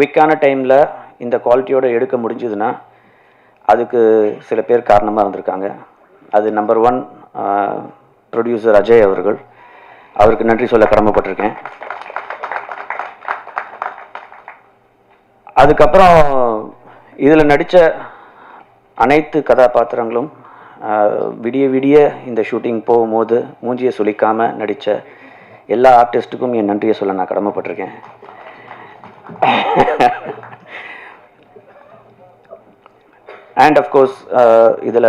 குயிக்கான டைமில் இந்த குவாலிட்டியோடு எடுக்க முடிஞ்சதுன்னா அதுக்கு சில பேர் காரணமாக இருந்திருக்காங்க. அது நம்பர் 1 ப்ரொடியூசர் அஜய் அவர்கள். அவருக்கு நன்றி சொல்ல கடமைப்பட்டிருக்கேன். அதுக்கப்புறம் இதில் நடித்த அனைத்து கதாபாத்திரங்களும் விடிய விடிய இந்த ஷூட்டிங் போகும்போது மூஞ்சியை சுளிக்காமல் நடித்த எல்லா ஆர்டிஸ்ட்டுக்கும் என் நன்றியை சொல்ல நான் கடமைப்பட்டிருக்கேன். அண்ட் அஃப்கோர்ஸ் இதில்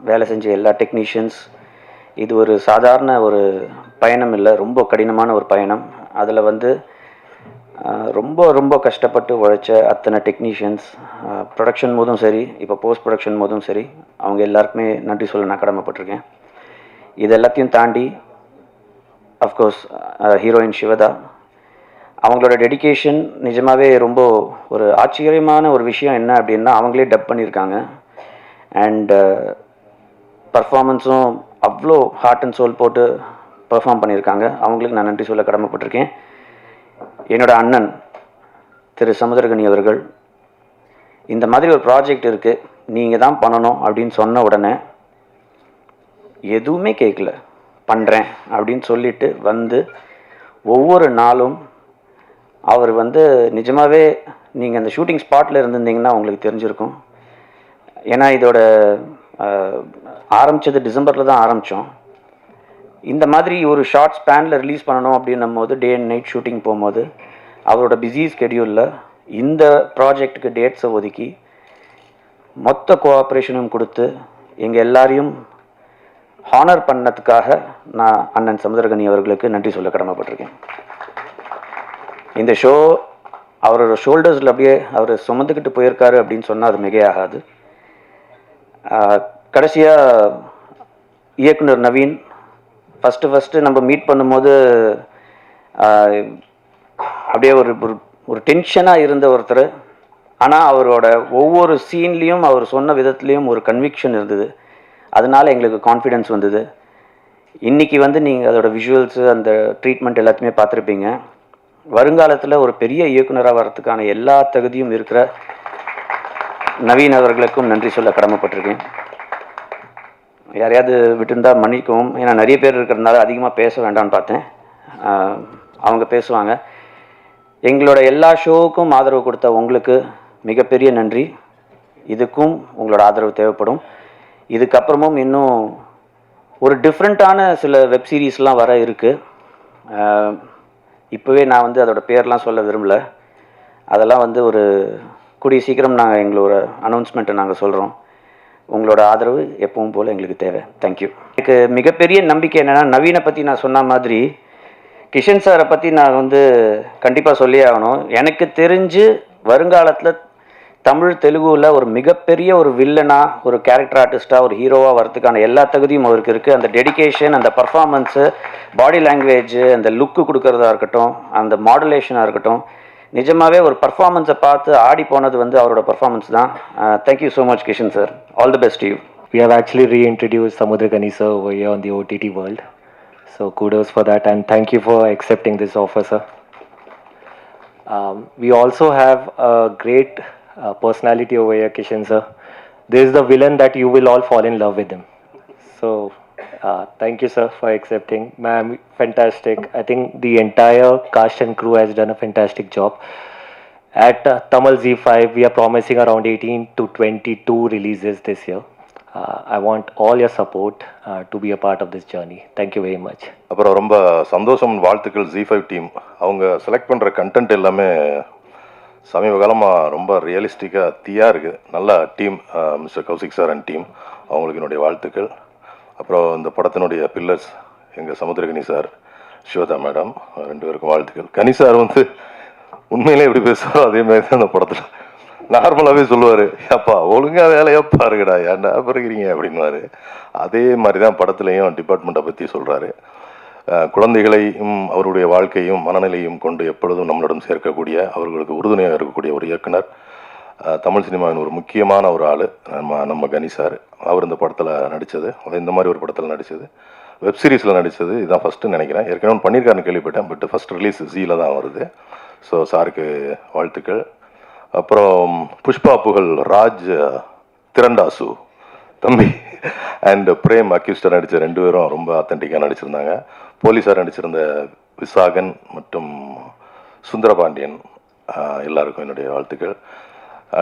வேலை செஞ்ச எல்லா டெக்னீஷியன்ஸ். இது ஒரு சாதாரண ஒரு பயணம் இல்லை, ரொம்ப கடினமான ஒரு பயணம். அதில் வந்து ரொம்ப ரொம்ப கஷ்டப்பட்டு உழைச்ச அத்தனை டெக்னீஷியன்ஸ், ப்ரொடக்ஷன் போதும் சரி, இப்போ போஸ்ட் ப்ரொடக்ஷன் போதும் சரி, அவங்க எல்லாருக்குமே நன்றி சொல்ல நான் கடமைப்பட்டிருக்கேன். இது எல்லாத்தையும் தாண்டி அஃப்கோர்ஸ் ஹீரோயின் சிவதா, அவங்களோட டெடிகேஷன் நிஜமாகவே ரொம்ப ஒரு ஆச்சரியமான ஒரு விஷயம். என்ன அப்படின்னா, அவங்களே டப் பண்ணியிருக்காங்க. அண்ட் பர்ஃபார்மன்ஸும் அவ்வளோ ஹார்ட் அண்ட் சோல் போட்டு பர்ஃபார்ம் பண்ணியிருக்காங்க. அவங்களுக்கு நான் நன்றி சொல்ல கடமைப்பட்டிருக்கேன். என்னோட அண்ணன் திரு சமுத்திரகனி அவர்கள், இந்த மாதிரி ஒரு ப்ராஜெக்ட் இருக்குது, நீங்கள் தான் பண்ணணும் அப்படின்னு சொன்ன உடனே எதுவுமே கேட்கல, பண்ணுறேன் அப்படின்னு சொல்லிட்டு வந்து ஒவ்வொரு நாளும் அவர் வந்து நிஜமாகவே நீங்கள் அந்த ஷூட்டிங் ஸ்பாட்டில் இருந்திருந்தீங்கன்னா உங்களுக்கு தெரிஞ்சிருக்கும். ஏன்னா இதோட ஆரம்பித்தது டிசம்பரில் தான் ஆரம்பித்தோம். இந்த மாதிரி ஒரு ஷார்ட் ஸ்பேனில் ரிலீஸ் பண்ணணும் அப்படின்னும் போது டே அண்ட் நைட் ஷூட்டிங் போகும்போது அவரோட பிஸி ஸ்கெடியூலில் இந்த ப்ராஜெக்டுக்கு டேட்ஸை ஒதுக்கி மொத்த கோஆப்ரேஷனும் கொடுத்து எங்கள் எல்லாரையும் ஹானர் பண்ணதுக்காக நான் அண்ணன் சமுத்திரகனி அவர்களுக்கு நன்றி சொல்ல கடமைப்பட்டிருக்கேன். இந்த ஷோ அவரோட ஷோல்டர்ஸில் அப்படியே அவர் சுமந்துக்கிட்டு போயிருக்காரு அப்படின்னு சொன்னால் அது மிகையாகாது. கடைசியாக இயக்குனர் நவீன் ஃபஸ்ட்டு நம்ம மீட் பண்ணும்போது அப்படியே ஒரு டென்ஷனாக இருந்த ஒருத்தர். ஆனால் அவரோட ஒவ்வொரு சீன்லேயும் அவர் சொன்ன விதத்துலேயும் ஒரு கன்விக்ஷன் இருந்தது. அதனால் எங்களுக்கு கான்ஃபிடென்ஸ் வந்தது. இன்றைக்கி வந்து நீங்கள் அதோட விஷுவல்ஸு அந்த ட்ரீட்மெண்ட் எல்லாத்தையுமே பார்த்துருப்பீங்க. வருங்காலத்தில் ஒரு பெரிய இயக்குனராக வர்றதுக்கான எல்லா தகுதியும் இருக்கிற நவீன் அவர்களுக்கும் நன்றி சொல்ல கடமைப்பட்டிருக்கேன். யாரையாவது விட்டுருந்தால் மன்னிக்கவும், ஏன்னா நிறைய பேர் இருக்கிறதுனால அதிகமாக பேச வேண்டாம்னு பார்த்தேன். அவங்க பேசுவாங்க. எங்களோட எல்லா ஷோவுக்கும் ஆதரவு கொடுத்த உங்களுக்கு மிகப்பெரிய நன்றி. இதுக்கும் உங்களோட ஆதரவு தேவைப்படும். இதுக்கப்புறமும் இன்னும் ஒரு டிஃப்ரெண்ட்டான சில வெப் சீரிஸ்லாம் வர இருக்குது. இப்போவே நான் வந்து அதோட பேர்லாம் சொல்ல விரும்பலை. அதெல்லாம் வந்து ஒரு கூடிய சீக்கிரம் நாங்கள் எங்களோட அனௌன்ஸ்மெண்ட்டை நாங்கள் சொல்கிறோம். உங்களோட ஆதரவு எப்பவும் போல் எங்களுக்கு தேவை. தேங்க்யூ. எனக்கு மிகப்பெரிய நம்பிக்கை என்னென்னா, நவீனை பற்றி நான் சொன்ன மாதிரி கிஷன் சாரை பற்றி நான் வந்து கண்டிப்பாக சொல்லியே ஆகணும். எனக்கு தெரிஞ்சு வருங்காலத்தில் தமிழ் தெலுங்குவில் ஒரு மிகப்பெரிய ஒரு வில்லனாக, ஒரு கேரக்டர் ஆர்டிஸ்ட்டாக, ஒரு ஹீரோவாக வரதுக்கான எல்லா தகுதியும் அவருக்கு இருக்குது. அந்த டெடிகேஷன், அந்த பர்ஃபார்மன்ஸு, பாடி லாங்குவேஜு, அந்த லுக்கு கொடுக்கறதா இருக்கட்டும், அந்த மாடுலேஷனாக இருக்கட்டும், நிஜமாகவே ஒரு பர்ஃபார்மன்ஸை பார்த்து ஆடி போனது வந்து அவரோட பர்ஃபார்மன்ஸ் தான். Thank you so much Kishan sir. All the best you. We have actually reintroduced Samudragani sir over here on the OTT world. So kudos for that and thank you for accepting this offer, sir. We also have a great personality over here, Kishan sir. This is the villain that you will all fall in love with him. So thank you sir for accepting. Ma'am, fantastic. I think the entire cast and crew has done a fantastic job. At Tamil Z5 we are promising around 18 to 22 releases this year. I want all your support to be a part of this journey. Thank you very much. அப்புறம் ரொம்ப சந்தோஷம், வாழ்த்துக்கள் Z5 team. அவங்க select பண்ணுற content எல்லாமே சமீப காலமாக ரொம்ப ரியலிஸ்டிக்காக தீயாக இருக்குது. நல்ல team, mister Kaushik sir and team, அவங்களுக்கு என்னுடைய வாழ்த்துக்கள். அப்புறம் இந்த படத்தினுடைய பில்லர்ஸ் எங்கள் சமுத்திரகனி சார், சிவதா மேடம், 2 பேருக்கும் வாழ்த்துக்கள். கனி சார் வந்து உண்மையிலே எப்படி பேசுவாரோ அதே மாதிரி தான் அந்த படத்தில் நார்மலாகவே சொல்லுவார், அப்பா ஒழுங்காக வேலையப்பா இருக்குடா, ஏன்டா பிறகுறீங்க அப்படின்வாரு. அதே மாதிரி தான் படத்துலையும் டிபார்ட்மெண்ட்டை பற்றி சொல்கிறாரு. குழந்தைகளையும் அவருடைய வாழ்க்கையும் மனநிலையும் கொண்டு எப்பொழுதும் நம்மளிடம் சேர்க்கக்கூடிய, அவர்களுக்கு உறுதுணையாக இருக்கக்கூடிய ஒரு இயக்குனர், தமிழ் சினிமாவின் ஒரு முக்கியமான ஒரு ஆள் நம்ம கனி சார். அவர் இந்த படத்தில் நடித்தது, இந்த மாதிரி ஒரு படத்தில் நடித்தது, வெப் சீரிஸில் நடித்தது இதுதான் ஃபஸ்ட்டு நினைக்கிறேன். ஏற்கனவே பண்ணியிருக்காருன்னு கேள்விப்பட்டேன், பட் ஃபஸ்ட் ரிலீஸ் ஜீல தான் வருது. ஸோ சாருக்கு வாழ்த்துக்கள். அப்புறம் புஷ்பா புகழ், ராஜ் திரண்டாசு தம்பி அண்ட் பிரேம் அக்யூஸ்டர் நடித்த 2 பேரும் ரொம்ப அத்தன்டிக்காக நடிச்சிருந்தாங்க. போலீஸார் நடிச்சிருந்த விசாகன் மற்றும் சுந்தரபாண்டியன் எல்லாருக்கும் என்னுடைய வாழ்த்துக்கள்.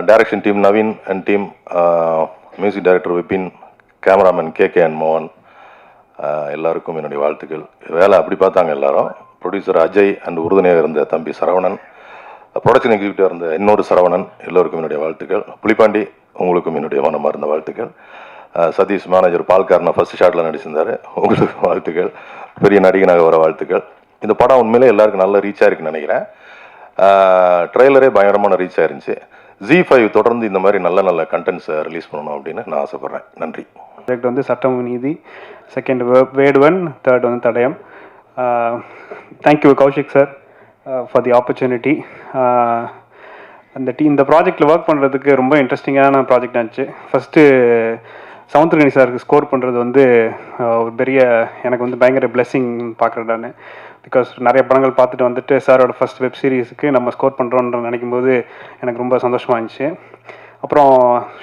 Direction team Naveen and team, music director Vipin, cameraman K and மோகன், எல்லாருக்கும் என்னுடைய வாழ்த்துக்கள். வேலை அப்படி பார்த்தாங்க எல்லாரும். ப்ரொடியூசர் அஜய் அண்ட் உறுதுணையாக இருந்த தம்பி சரவணன், ப்ரொடக்ஷன் எக்ஸிக்யூட்டிவ் இருந்த இன்னொரு சரவணன், எல்லோருக்கும் என்னுடைய வாழ்த்துக்கள். புலிப்பாண்டி உங்களுக்கும் என்னுடைய மனமார்ந்த வாழ்த்துக்கள். சதீஷ் மேனேஜர் பால்காரனை ஃபர்ஸ்ட் ஷாட்டில் நடிச்சிருந்தாரு, உங்களுக்கு வாழ்த்துக்கள். பெரிய நடிகனாக வர வாழ்த்துக்கள். இந்த படம் உண்மையிலே எல்லாருக்கும் நல்ல ரீச் ஆயிருக்குன்னு நினைக்கிறேன். ட்ரெய்லரே பயங்கரமான ரீச் ஆயிருந்துச்சு. Z5 தொடர்ந்து இந்த மாதிரி நல்ல நல்ல கண்டென்ட்ஸை ரிலீஸ் பண்ணணும் அப்படின்னு நான் ஆசைப்பட்றேன். நன்றி. ப்ராஜெக்ட் வந்து சட்டம் நீதி, செகண்ட் வேடுவன், தேர்ட் வந்து Thadayam. Thank you Kaushik sir for the opportunity. இந்த ப்ராஜெக்டில் ஒர்க் பண்ணுறதுக்கு ரொம்ப இன்ட்ரெஸ்டிங்கான ப்ராஜெக்ட் ஆச்சு. ஃபஸ்ட்டு சமுத்திரகனி சாருக்கு ஸ்கோர் பண்ணுறது வந்து ஒரு பெரிய, எனக்கு வந்து பயங்கர பிளெஸ்ஸிங் பார்க்குறேன் நான். பிகாஸ் நிறைய படங்கள் பார்த்துட்டு வந்துட்டு சாரோட ஃபஸ்ட் வெப் சீரிஸுக்கு நம்ம ஸ்கோர் பண்ணுறோன்ற நினைக்கும் போது எனக்கு ரொம்ப சந்தோஷமாக இருந்துச்சு. அப்புறம்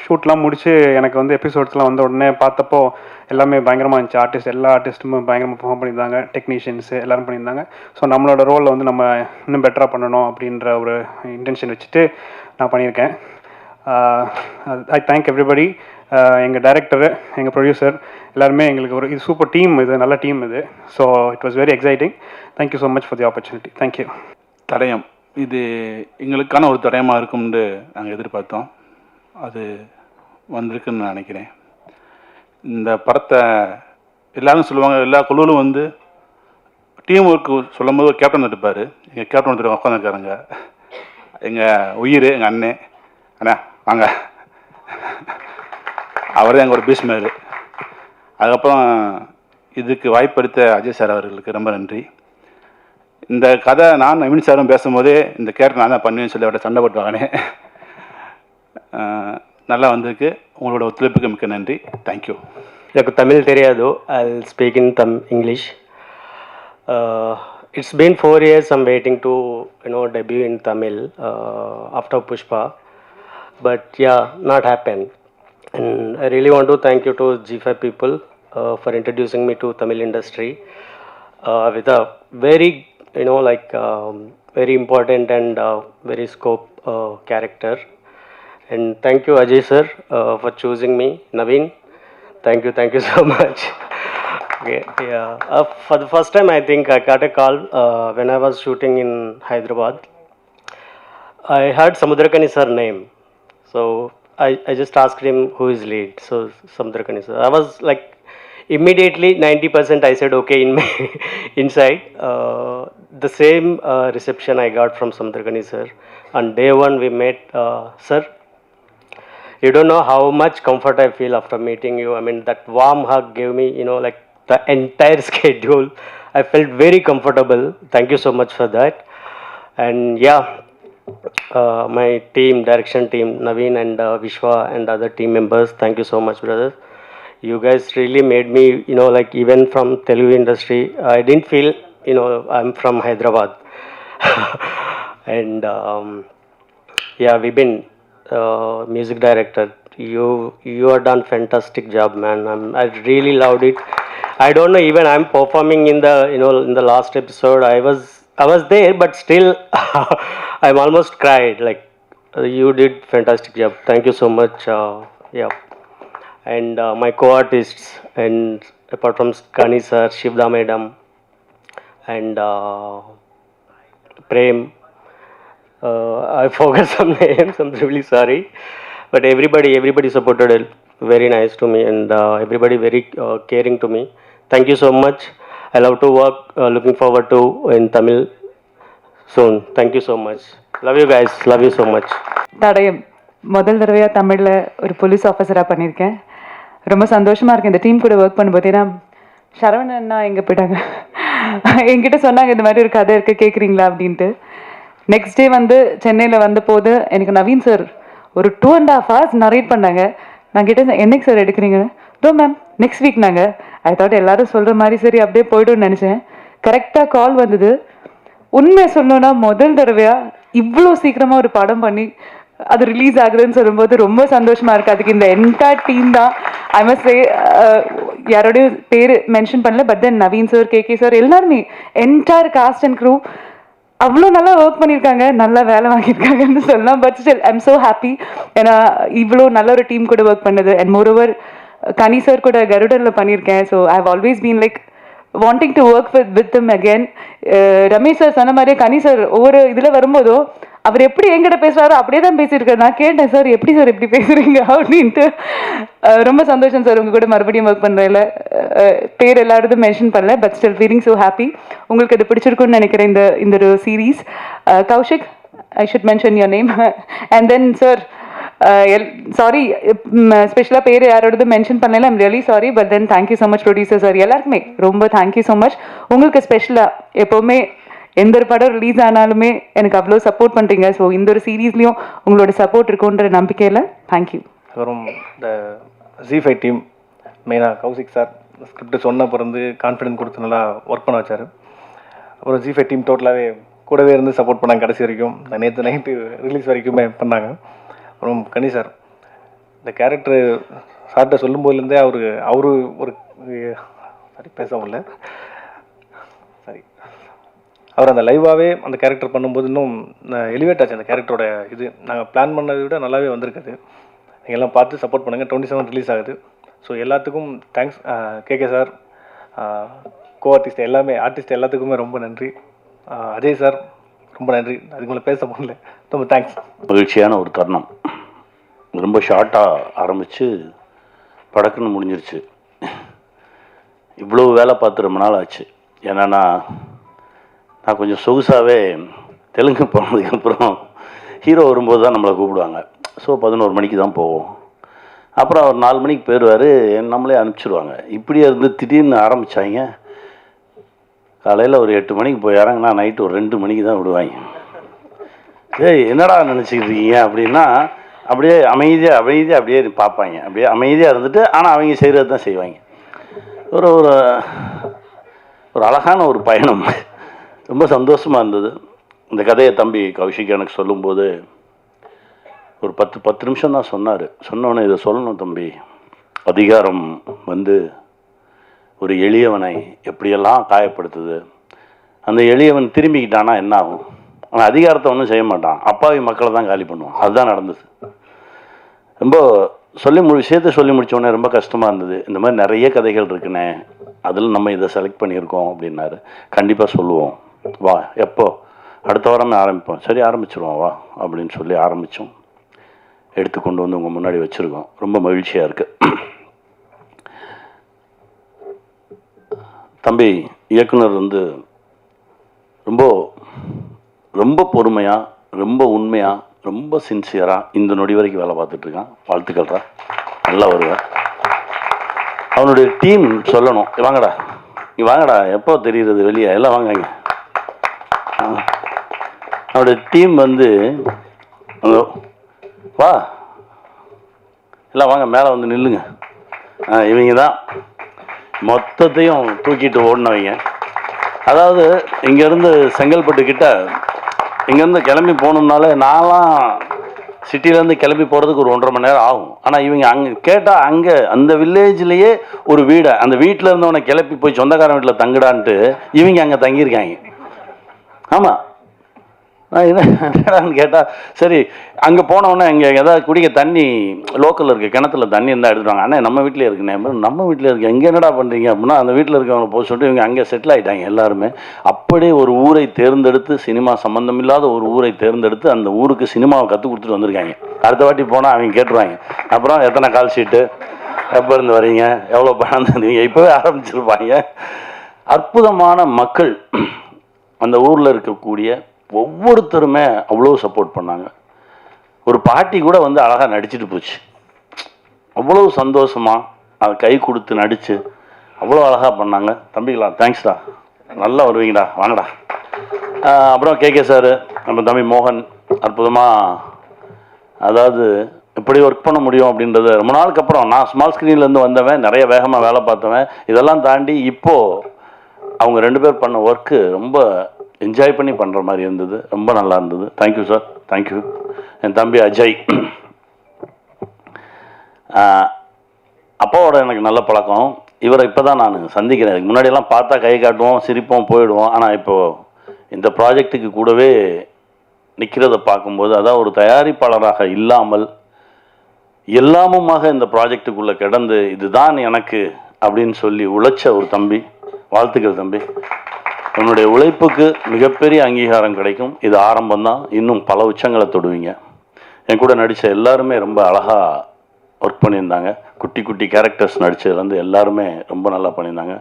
ஷூட்லாம் முடிச்சு எனக்கு வந்து எபிசோட்ஸ்லாம் வந்த உடனே பார்த்தப்போ எல்லாமே பயங்கரமாக இருந்துச்சு. எல்லா ஆர்டிஸ்ட்டுமே பயங்கரமாக பெர்ஃபார்ம் பண்ணியிருந்தாங்க, டெக்னீஷியன்ஸு எல்லோரும் பண்ணியிருந்தாங்க. ஸோ நம்மளோட ரோலில் வந்து நம்ம இன்னும் பெட்டராக பண்ணணும் அப்படின்ற ஒரு இன்டென்ஷன் வச்சுட்டு நான் பண்ணியிருக்கேன். I thank everybody. எங்கள் டைரக்டரு, எங்கள் ப்ரொடியூசர் எல்லாருமே எங்களுக்கு ஒரு இது சூப்பர் டீம், இது நல்ல டீம் இது. So it was very exciting. Thank you so much for the opportunity. Thank you. Thadayam இது எங்களுக்கான ஒரு தடயமாக இருக்கும்னு நாங்கள் எதிர்பார்த்தோம். அது வந்திருக்குன்னு நான் நினைக்கிறேன். இந்த படத்தை எல்லோரும் சொல்லுவாங்க, எல்லா குழுவிலும் வந்து டீம் ஒர்க்கு சொல்லும் போது ஒரு கேப்டன் இருப்பார். எங்கள் கேப்டன் ஒருத்தர் உட்காந்துருக்காருங்க, எங்கள் உயிர், எங்கள் அண்ணா வாங்க, அவர் தான் எங்கள் ஒரு பீஸ்மேர். அதுக்கப்புறம் இதுக்கு வாய்ப்பளித்த அஜய் சார் அவர்களுக்கு ரொம்ப நன்றி. இந்த கதை நான் நவீன் சாரும் பேசும்போதே இந்த கேரக்டர் நான் தான் பண்ணுவேன்னு சொல்லி அவர்கிட்ட சண்டை போட்டு வாங்கினேன். நல்லா வந்திருக்கு. உங்களோட ஒத்துழைப்புக்கு மிக்க நன்றி. தேங்க்யூ. எனக்கு தமிழ் தெரியாது. I'll speak in English. It's been 4 years I'm waiting to debut in Tamil after Pushpa, but yeah, not happened. And I really want to thank you to G5 people for introducing me to Tamil industry with a very very important and very scope character. And thank you Ajay sir for choosing me. Naveen, thank you so much. Okay, yeah. For the first time I think I got a call when I was shooting in Hyderabad. I heard Samudrakani sir name, so I just asked him who is lead. So Samudrakani sir, I was like immediately 90% I said okay in my inside. The same reception I got from Samudrakani sir. On day one we met. Sir, you don't know how much comfort I feel after meeting you. I mean, that warm hug gave me, like the entire schedule. I felt very comfortable. Thank you so much for that. And yeah, my team, direction team, Naveen and Vishwa and other team members, thank you so much, brothers. You guys really made me, like even from Telugu industry, I didn't feel, I'm from Hyderabad. And yeah, we've been music director, you have done fantastic job, man. I really loved it. I don't know, even I'm performing in the in the last episode, I was there, but still I'm almost cried. Like you did fantastic job. Thank you so much. Yeah, and my co-artists, and apart from Kani sir, Shivda madam, and Prem. I forgot some names, I'm really sorry. But everybody supported it. Very nice to me, and everybody very caring to me. Thank you so much. I love to work, looking forward to in Tamil soon. Thank you so much. Love you guys. Love you so much. தடயம் முதல் தடவையாக தமிழில் ஒரு police ஆஃபீஸராக பண்ணியிருக்கேன். ரொம்ப சந்தோஷமாக இருக்குது இந்த டீம் கூட ஒர்க் பண்ணும்போது. ஏன்னா சரவணன்னா எங்கே போயிட்டாங்க, என்கிட்ட சொன்னாங்க இந்த மாதிரி ஒரு கதை இருக்குது கேட்குறீங்களா அப்படின்ட்டு. நெக்ஸ்ட் டே வந்து சென்னையில் வந்தபோது எனக்கு நவீன் சார் ஒரு 2.5 hours நரேட் பண்ணாங்க. நான் கேட்டேன் என்னைக்கு சார் எடுக்கிறீங்க? To ma'am next week. நாங்கள் ஐ தாட் எல்லோரும் சொல்கிற மாதிரி சரி அப்படியே போய்டும்னு நினச்சேன். கரெக்டாக கால் வந்தது. உண்மையை சொல்லணும்னா முதல் தடவையா இவ்வளோ சீக்கிரமா ஒரு படம் பண்ணி அது ரிலீஸ் ஆகுதுன்னு சொல்லும்போது ரொம்ப சந்தோஷமா இருக்கு. அதுக்கு இந்த என்டையர் டீம் தான். ஐ மஸ்ட் சே, யாரோடைய பேர் மென்ஷன் பண்ணல, but then Naveen sir, KK sir, எல்லாருமே என்டையர் காஸ்ட் அண்ட் க்ரூ அவ்வளோ நல்லா ஒர்க் பண்ணியிருக்காங்க, நல்லா வேலை வாங்கியிருக்காங்கன்னு சொல்லலாம். But still I am so happy. ஏன்னா இவ்வளோ நல்ல ஒரு டீம் கூட ஒர்க் பண்ணது. அண்ட் மோரோவர் கனி சார் கூட கருடனில் பண்ணியிருக்கேன். So I have always been like wanting to work with him again. Ramesh sir சொன்ன மாதிரியே கனி சார் ஒவ்வொரு இதில் வரும்போதும் அவர் எப்படி என்கிட்ட பேசுகிறாரோ அப்படியே தான் பேசியிருக்காரு. நான் கேட்டேன், சார் எப்படி சார் எப்படி பேசுகிறீங்க அப்படின்ட்டு. ரொம்ப சந்தோஷம் சார் உங்கள் கூட மறுபடியும் ஒர்க் பண்ணுறதில்ல. பேர் எல்லாரும் மென்ஷன் பண்ணல, but still feeling so happy. உங்களுக்கு அது பிடிச்சிருக்குன்னு நினைக்கிறேன் இந்த ஒரு series. Kaushik, I should mention your name. And then sir, sorry ஸ்பெஷலாக பேர் யாரோடது மென்ஷன் பண்ணல, I'm really sorry. But then thank you so much producer sir, எல்லாருக்குமே ரொம்ப தேங்க்யூ ஸோ மச். உங்களுக்கு ஸ்பெஷலாக எப்போவுமே எந்த ஒரு படம் ரிலீஸ் ஆனாலுமே எனக்கு அவ்வளோ சப்போர்ட் பண்ணுறீங்க. ஸோ இந்த ஒரு சீரீஸ்லேயும் உங்களோட சப்போர்ட் இருக்குன்ற நம்பிக்கையில் தேங்க்யூ. அப்புறம் இந்த ஜி5 டீம் மெயினாக கௌசிக் சார் ஸ்கிரிப்ட் சொன்ன பிறந்து கான்ஃபிடென்ட் கொடுத்து நல்லா ஒர்க் பண்ண வச்சார். அப்புறம் ஜி5 டீம் டோட்டலாகவே கூடவே இருந்து சப்போர்ட் பண்ணாங்க கடைசி வரைக்கும். நேற்று நைட்டு ரிலீஸ் வரைக்குமே பண்ணாங்க. அப்புறம் கனி சார் இந்த கேரக்டரு சார்கிட்ட சொல்லும்போதுலேருந்தே அவரு ஒரு சாரி பேச முடியல சாரி அவர் அந்த லைவாகவே அந்த கேரக்டர் பண்ணும்போது இன்னும் எலிவேட் ஆச்சு அந்த கேரக்டரோட இது. நாங்கள் பிளான் பண்ணதை விட நல்லாவே வந்திருக்குது. நீங்கள் எல்லாம் பார்த்து சப்போர்ட் பண்ணுங்கள். 27 ரிலீஸ் ஆகுது. ஸோ எல்லாத்துக்கும் thanks. KK sir, co artist எல்லாமே, ஆர்டிஸ்ட் எல்லாத்துக்குமே ரொம்ப நன்றி. அஜய் சார் ரொம்ப நன்றி. அதுக்கு மேலே பேச முடியல, ரொம்ப தேங்க்ஸ். மகிழ்ச்சியான ஒரு தருணம். ரொம்ப ஷார்ட்டாக ஆரம்பித்து படக்குன்னு முடிஞ்சிருச்சு. இவ்வளோ வேலை பார்த்து ரொம்ப நாள் ஆச்சு. ஏன்னா நான் கொஞ்சம் சொகுசாகவே தெலுங்கு போனதுக்கப்புறம் ஹீரோ வரும்போது தான் நம்மளை கூப்பிடுவாங்க. ஸோ 11 மணிக்கு தான் போவோம். அப்புறம் அவர் 4 மணிக்கு போயிடுவார், நம்மளே அனுப்பிச்சிடுவாங்க. இப்படியே இருந்து திடீர்னு ஆரம்பித்தாங்க. காலையில் ஒரு 8 மணிக்கு போய் இறங்கினா நைட்டு ஒரு 2 மணிக்கு தான் விடுவாங்க. ஏய் என்னடா நினச்சிக்கிட்டு இருக்கீங்க அப்படின்னா அப்படியே அமைதியாக அப்படியே பார்ப்பாங்க. அப்படியே அமைதியாக இருந்துட்டு ஆனால் அவங்க செய்கிறது தான் செய்வாங்க. ஒரு ஒரு அழகான ஒரு பயணம். ரொம்ப சந்தோஷமாக இருந்தது. இந்த கதையை தம்பி கௌஷிக் எனக்கு சொல்லும்போது ஒரு 10 நிமிஷம் தான் சொன்னார். சொன்னோன்னே இதை சொல்லணும் தம்பி, அதிகாரம் வந்து ஒரு எளியவனை எப்படியெல்லாம் காயப்படுத்துது. அந்த எளியவன் திரும்பிக்கிட்டானா என்ன ஆகும்? அவன் அதிகாரத்தை ஒன்றும் செய்ய மாட்டான், அப்பாவி மக்களை தான் காலி பண்ணுவான். அதுதான் நடந்தது. ரொம்ப விஷயத்தை சொல்லி முடித்தோடனே ரொம்ப கஷ்டமாக இருந்தது. இந்த மாதிரி நிறைய கதைகள் இருக்குண்ணே, அதில் நம்ம இதை செலக்ட் பண்ணியிருக்கோம் அப்படின்னாரு. கண்டிப்பாக சொல்லுவோம், வா எப்போ, அடுத்த வாரமே ஆரம்பிப்போம். சரி ஆரம்பிச்சிருவோம் வா அப்படின்னு சொல்லி ஆரம்பித்தோம். எடுத்து கொண்டு வந்து உங்கள் முன்னாடி வச்சுருக்கோம். ரொம்ப மகிழ்ச்சியாக இருக்குது. தம்பி இயக்குனர் வந்து ரொம்ப ரொம்ப பொறுமையாக, ரொம்ப உண்மையாக, ரொம்ப சின்சியராக இந்த நொடி வரைக்கும் வேலை பார்த்துட்ருக்கான். வாழ்த்துக்கள்ரா, நல்லா வருவேன். அவனுடைய டீம் சொல்லணும், வாங்கடா நீ வாங்கடா, எப்போ தெரியுறது வெளியே, எல்லாம் வாங்க. அவனுடைய டீம் வந்து வா எல்லாம் வாங்க மேலே வந்து நில்லுங்க. இவங்க தான் மொத்தத்தையும் தூக்கிட்டு ஓடினவங்க. அதாவது இங்கேருந்து செங்கல்பட்டுக்கிட்ட இங்கேருந்து கிளம்பி போகணும்னாலே நான்லாம் சிட்டிலேருந்து கிளம்பி போகிறதுக்கு ஒரு 1.5 மணி நேரம் ஆகும். ஆனால் இவங்க அங்கே கேட்டால் அங்கே அந்த வில்லேஜ்லேயே ஒரு வீடை, அந்த வீட்டில் இருந்தவனை கிளப்பி போய் சொந்தக்காரன் வீட்டில் தங்குடான்ட்டு இவங்க அங்கே தங்கியிருக்காங்க. ஆமாம், நான் என்னடான்னு கேட்டால் சரி அங்கே போனவுடனே இங்கே ஏதாவது குடிக்க தண்ணி லோக்கலில் இருக்க கிணத்துல தண்ணி இருந்தால் எடுத்துட்டாங்க. அண்ணா நம்ம வீட்டிலே இருக்குண்ணே. நம்ம வீட்டில் இருக்கு, எங்கே என்னடா பண்ணுறீங்க அப்படின்னா அந்த வீட்டில் இருக்கவங்க போய் சொல்லிட்டு இவங்க அங்கே செட்டில் ஆகிட்டாங்க எல்லாருமே. அப்படியே ஒரு ஊரை தேர்ந்தெடுத்து, சினிமா சம்மந்தம் இல்லாத ஒரு ஊரை தேர்ந்தெடுத்து அந்த ஊருக்கு சினிமாவை கற்றுக் கொடுத்துட்டு வந்திருக்காங்க. அடுத்த வாட்டி போனால் அவங்க கேட்டுருவாங்க, அப்புறம் எத்தனை கால் ஷீட்டு, எப்போ இருந்து வரீங்க, எவ்வளோ பணம் தந்தீங்க, இப்போவே ஆரம்பிச்சிருப்பாங்க. அற்புதமான மக்கள் அந்த ஊரில் இருக்கக்கூடிய ஒவ்வொருத்தருமே அவ்வளோ சப்போர்ட் பண்ணாங்க. ஒரு பாட்டி கூட வந்து அழகாக நடிச்சுட்டு போச்சு. அவ்வளோ சந்தோஷமாக அதை கை கொடுத்து நடித்து அவ்வளோ அழகாக பண்ணாங்க. தம்பிங்களா தேங்க்ஸ்டா, நல்லா வருவீங்கடா, வாங்கடா. அப்புறம் கேகே சார், நம்ம தம்பி மோகன் அற்புதமாக, அதாவது இப்படி ஒர்க் பண்ண முடியும் அப்படின்றது ரொம்ப நாளுக்கு அப்புறம். நான் ஸ்மால் ஸ்க்ரீன்லேருந்து வந்தவன், நிறைய வேகமாக வேலை பார்த்தவன். இதெல்லாம் தாண்டி இப்போது அவங்க 2 பேர் பண்ண ஒர்க்கு ரொம்ப என்ஜாய் பண்ணி பண்ணுற மாதிரி இருந்தது. ரொம்ப நல்லா இருந்தது. Thank you sir, thank you. என் தம்பி அஜய், அப்பாவோட எனக்கு நல்ல பழக்கம். இவரை இப்போ தான் நான் சந்திக்கிறேன். இதுக்கு முன்னாடியெல்லாம் பார்த்தா கை காட்டுவோம், சிரிப்போம், போயிடுவோம். ஆனால் இப்போது இந்த ப்ராஜெக்ட்டுக்கு கூடவே நிற்கிறத பார்க்கும்போது, அதான் ஒரு தயாரிப்பாளராக இல்லாமல் எல்லாமுமாக இந்த ப்ராஜெக்டுக்குள்ளே கிடந்து இதுதான் எனக்கு அப்படின்னு சொல்லி உழைச்ச ஒரு தம்பி. வாழ்த்துக்கள் தம்பி. உன்னுடைய உழைப்புக்கு மிகப்பெரிய அங்கீகாரம் கிடைக்கும். இது ஆரம்பம்தான், இன்னும் பல உச்சங்களை தொடுவீங்க. என் கூட நடித்த எல்லாருமே ரொம்ப அழகாக ஒர்க் பண்ணியிருந்தாங்க. குட்டி குட்டி கேரக்டர்ஸ் நடித்ததுலேருந்து எல்லாருமே ரொம்ப நல்லா பண்ணியிருந்தாங்க.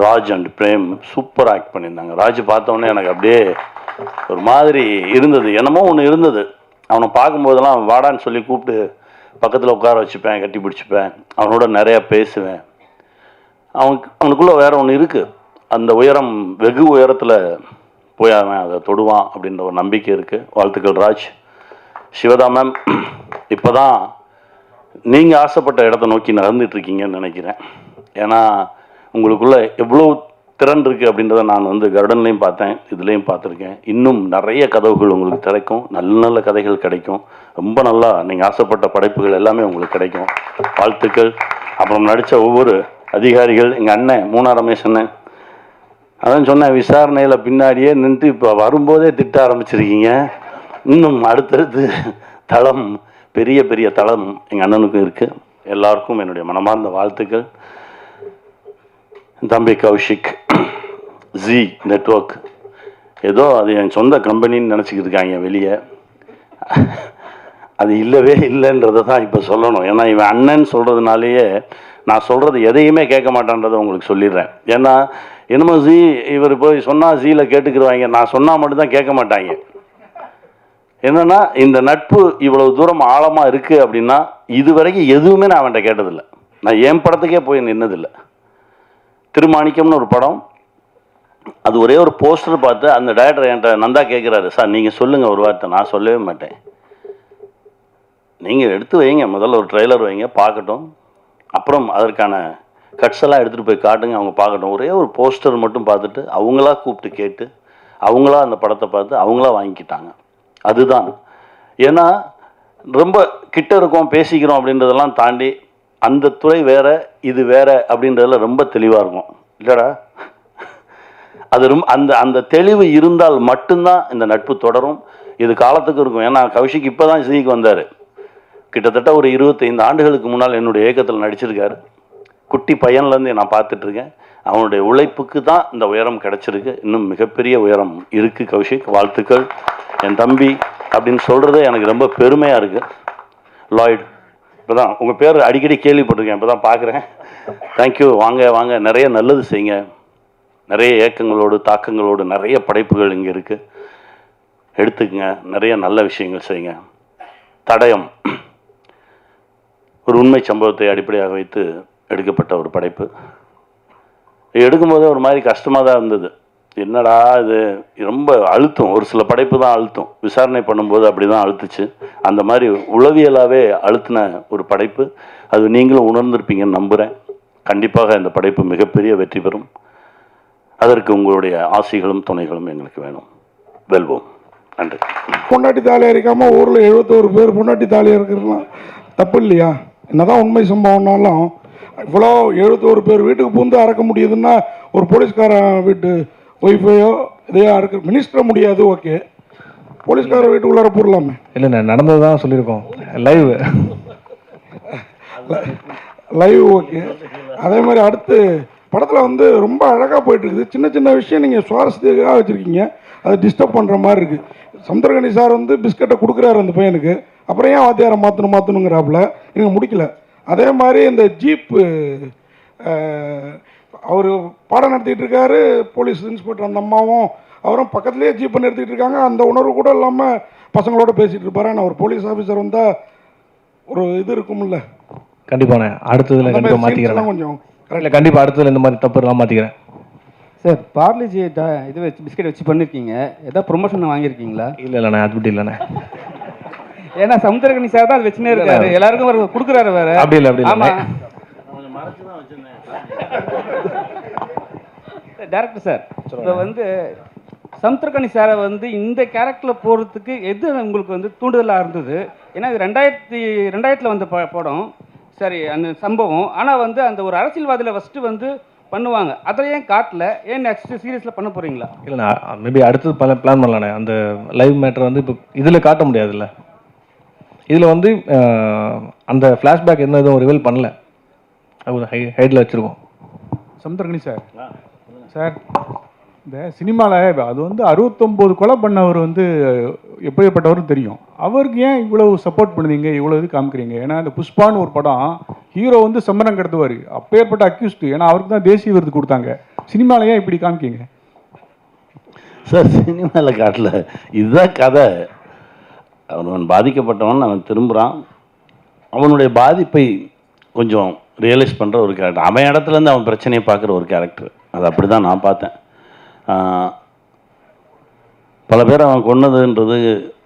ராஜ் அண்ட் பிரேம் சூப்பராக ஆக்ட் பண்ணியிருந்தாங்க. ராஜ் பார்த்தோன்னே எனக்கு அப்படியே ஒரு மாதிரி இருந்தது, என்னமோ ஒன்று இருந்தது. அவனை பார்க்கும்போதெல்லாம் வாடான்னு சொல்லி கூப்பிட்டு பக்கத்தில் உட்கார வச்சுப்பேன், கட்டி பிடிச்சிப்பேன், அவனோட நிறையா பேசுவேன். அவனுக்குள்ளே வேற ஒன்று இருக்குது. அந்த உயரம், வெகு உயரத்தில் போய் அவன் அதை தொடுவான் அப்படின்ற ஒரு நம்பிக்கை இருக்குது. வாழ்த்துக்கள் ராஜ். சிவதா மேம், இப்போ தான் நீங்கள் ஆசைப்பட்ட இடத்த நோக்கி நடந்துட்டுருக்கீங்கன்னு நினைக்கிறேன். ஏன்னா உங்களுக்குள்ளே எவ்வளோ திறன் இருக்குது அப்படின்றத நான் வந்து கருடன்லேயும் பார்த்தேன், இதுலேயும் பார்த்துருக்கேன். இன்னும் நிறைய கதவுகள் உங்களுக்கு திறக்கும், நல்ல நல்ல கதைகள் கிடைக்கும். ரொம்ப நல்லா நீங்கள் ஆசைப்பட்ட படைப்புகள் எல்லாமே உங்களுக்கு கிடைக்கும். வாழ்த்துக்கள். அப்புறம் நடித்த ஒவ்வொரு அதிகாரிகள், எங்கள் அண்ணன் மூணா ரமேஷ் அண்ணன், அதான் சொன்னேன், விசாரணையில் பின்னாடியே நின்று இப்போ வரும்போதே திட்ட ஆரம்பிச்சிருக்கீங்க. இன்னும் அடுத்தடுத்து தளம், பெரிய பெரிய தளம் எங்கள் அண்ணனுக்கும் இருக்குது. எல்லாருக்கும் என்னுடைய மனமார்ந்த வாழ்த்துக்கள். தம்பி கௌஷிக், ஜி நெட்வொர்க், ஏதோ அது என் சொந்த கம்பெனின்னு நினச்சிக்கிட்டு இருக்காங்க வெளியே. அது இல்லவே இல்லைன்றதை தான் இப்போ சொல்லணும். ஏன்னா இவன் அண்ணன் சொல்கிறதுனாலேயே நான் சொல்கிறது எதையுமே கேட்க மாட்டேன்றதை உங்களுக்கு சொல்லிடுறேன். ஏன்னா என்னமோ ஜி இவர் போய் சொன்னால் ஜியில் கேட்டுக்கிடுவாங்க, நான் சொன்னால் மட்டும்தான் கேட்க மாட்டாங்க. என்னென்னா இந்த நட்பு இவ்வளவு தூரம் ஆழமாக இருக்குது அப்படின்னா இது வரைக்கும் எதுவுமே நான் அவன்கிட்ட கேட்டதில்லை. நான் என் படத்துக்கே போய் நின்னதில்லை. திருமாணிக்கம்னு ஒரு படம், அது ஒரே ஒரு போஸ்டர் பார்த்து அந்த டைரக்டர் என்கிட்ட நந்தா கேட்குறாரு, சார் நீங்கள் சொல்லுங்கள் ஒரு வார்த்தை. நான் சொல்லவே மாட்டேன், நீங்கள் எடுத்து வைங்க, முதல்ல ஒரு ட்ரெய்லர் வைங்க பார்க்கட்டும், அப்புறம் அதற்கான கட்ஸ் எல்லாம் எடுத்துகிட்டு போய் காட்டுங்க, அவங்க பார்க்கட்டும். ஒரே ஒரு போஸ்டர் மட்டும் பார்த்துட்டு அவங்களா கூப்பிட்டு கேட்டு அவங்களா அந்த படத்தை பார்த்து அவங்களா வாங்கிக்கிட்டாங்க. அதுதான். ஏன்னா ரொம்ப கிட்ட இருக்கோம், பேசிக்கிறோம் அப்படின்றதெல்லாம் தாண்டி அந்த துறை வேற, இது வேற அப்படின்றதுல ரொம்ப தெளிவாக இருக்கும் இல்லைடா. அது ரொம்ப அந்த அந்த தெளிவு இருந்தால் மட்டும்தான் இந்த நட்பு தொடரும். இது காலத்துக்கு இருக்கும். ஏன்னா கௌஷிக் இப்போ தான் சிக்கு வந்தார். கிட்டத்தட்ட ஒரு 25 ஆண்டுகளுக்கு முன்னால் என்னுடைய இயக்கத்தில் நடிச்சிருக்காரு. குட்டி பையன்லேருந்து நான் பார்த்துட்ருக்கேன். அவனுடைய உழைப்புக்கு தான் இந்த உயரம் கிடச்சிருக்கு. இன்னும் மிகப்பெரிய உயரம் இருக்குது கௌஷிக். வாழ்த்துக்கள். என் தம்பி அப்படின்னு சொல்கிறதே எனக்கு ரொம்ப பெருமையாக இருக்குது. லாய்ட், இப்போ தான் உங்கள் பேர் அடிக்கடி கேள்விப்பட்டிருக்கேன், இப்போ தான் பார்க்குறேன். தேங்க்யூ. வாங்க வாங்க, நிறைய நல்லது செய்யுங்க. நிறைய ஏக்கங்களோடு தாக்கங்களோடு நிறைய படைப்புகள் இங்கே இருக்குது, எடுத்துக்கங்க. நிறைய நல்ல விஷயங்கள் செய்யுங்க. தடயம் ஒரு உண்மை சம்பவத்தை அடிப்படையாக வைத்து எடுக்கப்பட்ட ஒரு படைப்பு. எடுக்கும்போதே ஒரு மாதிரி கஷ்டமாக தான் இருந்தது. என்னடா இது ரொம்ப அழுத்தம், ஒரு சில படைப்பு தான் அழுத்தம். விசாரணை பண்ணும்போது அப்படி தான் அழுத்துச்சு. அந்த மாதிரி உளவியலாகவே அழுத்தின ஒரு படைப்பு. அது நீங்களும் உணர்ந்திருப்பீங்கன்னு நம்புகிறேன். கண்டிப்பாக இந்த படைப்பு மிகப்பெரிய வெற்றி பெறும். அதற்கு உங்களுடைய ஆசைகளும் துணைகளும் எங்களுக்கு வேணும். வெல்வோம். நன்றி. பொண்டாட்டி தாலியாக இருக்காமல் ஊரில் 71 பேர் பொண்டாட்டி தாலியாக இருக்கிறதுலாம் தப்பு இல்லையா? என்னதான் உண்மை சம்பவம்னாலும் இவ்வளோ 71 பேர் வீட்டுக்கு பூந்து அறக்க முடியுதுன்னா ஒரு போலீஸ்காரன் வீட்டு ஒய்ஃபையோ இதையோ அறுக்க மினிஸ்டர் முடியாது. ஓகே, போலீஸ்கார வீட்டுக்குள்ளார போடலாமே. இல்லைண்ணே, நடந்தது தான் சொல்லியிருக்கோம். Live okay. அதே மாதிரி அடுத்து படத்தில் வந்து ரொம்ப அழகாக போயிட்டுருக்குது. சின்ன சின்ன விஷயம் நீங்கள் சுவாரஸ்யத்துக்காக வச்சுருக்கீங்க, அது டிஸ்டர்ப் பண்ணுற மாதிரி இருக்குது. சமுத்திரகனி சார் வந்து பிஸ்கட்டை கொடுக்குறாரு அந்த பையனுக்கு, அப்புறம் ஏன் வாத்தியாரை மாற்றணுங்கிறாப்புல எனக்கு முடிக்கல. அதே மாதிரி இந்த ஜீப்பு அவர் பாடம் நடத்திட்டு இருக்காரு, போலீஸ் இன்ஸ்பெக்டர் அந்த அம்மாவும் அவரும் பக்கத்துலேயே ஜீப்பை நிறுத்திட்டு இருக்காங்க. அந்த உணர்வு கூட இல்லாமல் பசங்களோட பேசிகிட்டு இருப்பாரு. ஆனால் ஒரு போலீஸ் ஆஃபீஸர் வந்தால் ஒரு இது இருக்கும்ல. கண்டிப்பாண்ணே, அடுத்ததில் கண்டிப்பாக மாற்றிக்கிறேன். கொஞ்சம் இல்லை, கண்டிப்பாக அடுத்ததில் இந்த மாதிரி தப்பு எல்லாம் மாற்றிக்கிறேன். சார், பார்லிஜி இது வச்சு பிஸ்கெட் வச்சு பண்ணியிருக்கீங்க, ஏதாவது ப்ரொமோஷன் வாங்கியிருக்கீங்களா? இல்லை இல்லைண்ணே, அது அப்படி இல்லைண்ணே. ஏன்னா சமுத்திரகனி சார் தான் அது வச்சுனே இருக்காரு, எல்லாருக்கும் ஒரு கொடுக்குறாரு வேற. அப்படி இல்லை, அப்படி இல்லை. ஆமாம் டேரக்டர் சார், இப்போ வந்து சமுத்திரக்கனி சாரை வந்து இந்த கேரக்டரில் போகிறதுக்கு எது உங்களுக்கு வந்து தூண்டுதலாக இருந்தது? ஏன்னா இது 2000 வந்த படம், சரி அந்த சம்பவம். ஆனால் வந்து அந்த ஒரு அரசியல்வாதியில் ஃபஸ்ட்டு வந்து பண்ணுவாங்க, அதை ஏன் காட்டல? ஏன் நெக்ஸ்ட் சீரியஸில் பண்ண போகிறீங்களா? இல்லை, நான் மேபி அடுத்தது பிளான் பண்ணலானே. அந்த லைவ் மேட்டர் வந்து இப்போ இதில் காட்ட முடியாதுல்ல. இதில் வந்து அந்த ஃப்ளாஷ்பேக் என்ன எதுவும் ரிவீல் பண்ணல, அது ஹைடில் வச்சுருக்கோம். சமுத்திரக்கனி சார், சார் இந்த சினிமாவில் அது வந்து 69 கொலை பண்ணவர் வந்து எப்படிப்பட்டவரும் தெரியும். அவருக்கு ஏன் இவ்வளவு சப்போர்ட் பண்ணுவீங்க, இவ்வளோ இது காமிக்கிறீங்க? ஏன்னா இந்த புஷ்பான்னு ஒரு படம், ஹீரோ வந்து சம்மரம் கடத்துவார், அப்பேற்பட்ட அக்யூஸ்டு. ஏன்னா அவருக்கு தான் தேசிய விருது கொடுத்தாங்க. சினிமாவில் ஏன் இப்படி காமிக்கிங்க சார்? சினிமாவில் காட்டல, இதுதான் கதை. அவன் பாதிக்கப்பட்டவன், அவன் திரும்புகிறான், அவனுடைய பாதிப்பை கொஞ்சம் ரியலைஸ் பண்ணுற ஒரு கேரக்டர். அவன் இடத்துலேருந்து அவன் பிரச்சனையை பார்க்குற ஒரு கேரக்டர். அது அப்படி தான் நான் பார்த்தேன். பல பேர் அவன் கொன்னதுன்றது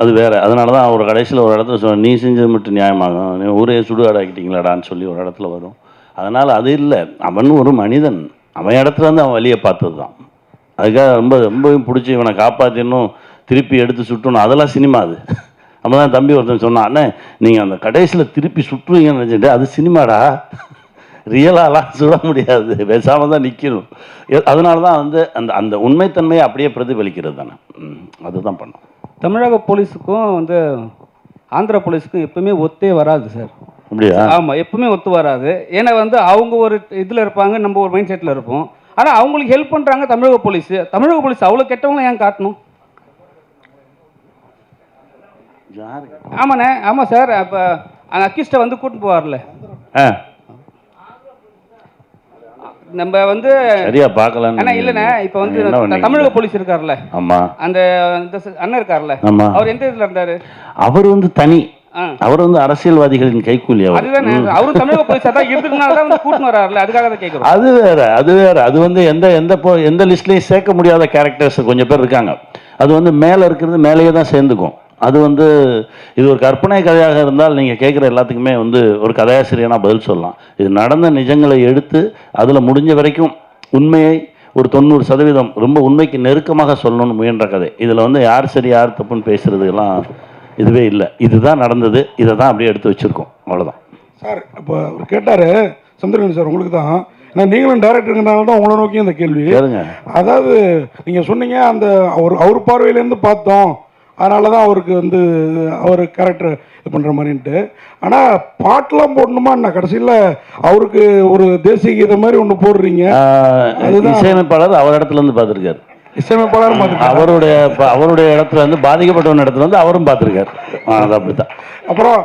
அது வேறு. அதனால தான் அவர் கடைசியில் ஒரு இடத்துல சொன்ன, நீ செஞ்சது மட்டும் நியாயமாகும், நீ ஊரே சுடுகாடாக்கிட்டீங்களாடான்னு சொல்லி ஒரு இடத்துல வரும். அதனால் அது இல்லை, அவன் ஒரு மனிதன், அவன் இடத்துலேருந்து அவன் வழியை பார்த்தது தான். அதுக்காக ரொம்பவும் பிடிச்சி இவனை காப்பாற்றிடணும், திருப்பி எடுத்து சுட்டணும், அதெல்லாம் சினிமா. அது நம்ம தான் தம்பி ஒருத்தன் சொன்னான், அண்ணே நீங்கள் அந்த கடைசியில் திருப்பி சுற்றுவீங்கன்னு நினச்சிட்டு, அது சினிமாடா, ரியலாலாம் சுட முடியாது, பேசாமல் தான் நிற்கணும். அதனால தான் வந்து அந்த அந்த உண்மைத்தன்மையை அப்படியே பிரதிபலிக்கிறது தானே, அதுதான் பண்ணோம். தமிழக போலீஸுக்கும் வந்து ஆந்திரா போலீஸுக்கும் எப்பவுமே ஒத்தே வராது சார். அப்படியா? ஆமாம், எப்பவுமே ஒத்து வராது. ஏன்னா வந்து அவங்க ஒரு இதில் இருப்பாங்க, நம்ம ஒரு மைண்ட் செட்டில் இருப்போம். ஆனால் அவங்களுக்கு ஹெல்ப் பண்ணுறாங்க தமிழக போலீஸ். தமிழக போலீஸ் அவ்வளோ கெட்டவங்க ஏன் காட்டணும்? ஆமாண்ணே, ஆமாம் சார். அப்போ அந்த அக்யூஸ்டை வந்து கூட்டிட்டு போவார்ல, நம்ம வந்து சரியா பார்க்கல. அண்ணா இல்லைண்ணே, இப்போ வந்து தமிழக போலீஸ் இருக்கார்ல, ஆமாம், அந்த அண்ணன் இருக்கார்ல, ஆமாம், அவர் எந்த இதில் இருந்தார்? அவர் வந்து தனி, அவர் வந்து அரசியல்வாதிகளின் கைக்கூலி. அதுதானே, அவரும் தமிழக போலீஸாக தான் இருந்ததுனால தான் வந்து கூட்டின்னு வராருல, அதுக்காக தான் கேட்குறோம். அது வேற, அது வேற. அது வந்து எந்த லிஸ்ட்லையும் சேர்க்க முடியாத கேரக்டர்ஸ் கொஞ்சம் பேர் இருக்காங்க. அது வந்து மேலே இருக்கிறது மேலேயே தான் சேர்ந்துக்கும். அது வந்து இது ஒரு கற்பனை கதையாக இருந்தால் நீங்கள் கேட்குற எல்லாத்துக்குமே வந்து ஒரு கதையாசிரியனா பதில் சொல்லலாம். இது நடந்த நிஜங்களை எடுத்து அதில் முடிஞ்ச வரைக்கும் உண்மையை ஒரு 90% ரொம்ப உண்மைக்கு நெருக்கமாக சொல்லணும்னு முயன்ற கதை. இதில் வந்து யார் சரி யார் தப்புன்னு பேசுகிறதுலாம் இதுவே இல்லை. இதுதான் நடந்தது, இதை தான் அப்படியே எடுத்து வச்சுருக்கோம், அவ்வளோதான். சார் இப்போ அவர் கேட்டார் சந்திரகன் சார், உங்களுக்கு தான், நான் நீங்களும் டேரக்டருங்கனால தான் உங்களை நோக்கி அந்த கேள்வி. அதாவது நீங்கள் சொன்னீங்க அந்த அவர் பார்வையிலேருந்து பார்த்தோம், அதனால தான் அவருக்கு வந்து அவர் கேரக்டர் இது பண்ணுற மாதிரின்ட்டு. ஆனால் பாட்டெலாம் போடணுமா என்ன? கடைசியில் அவருக்கு ஒரு தேசிய கீதை மாதிரி ஒன்று போடுறீங்க. இசையமைப்பாளர் அவர் இடத்துல இருந்து பார்த்துருக்காரு. இசையமைப்பாளர் அவருடைய இடத்துல இருந்து பாதிக்கப்பட்டவன் இடத்துல வந்து அவரும் பார்த்துருக்காரு. அது அப்படித்தான். அப்புறம்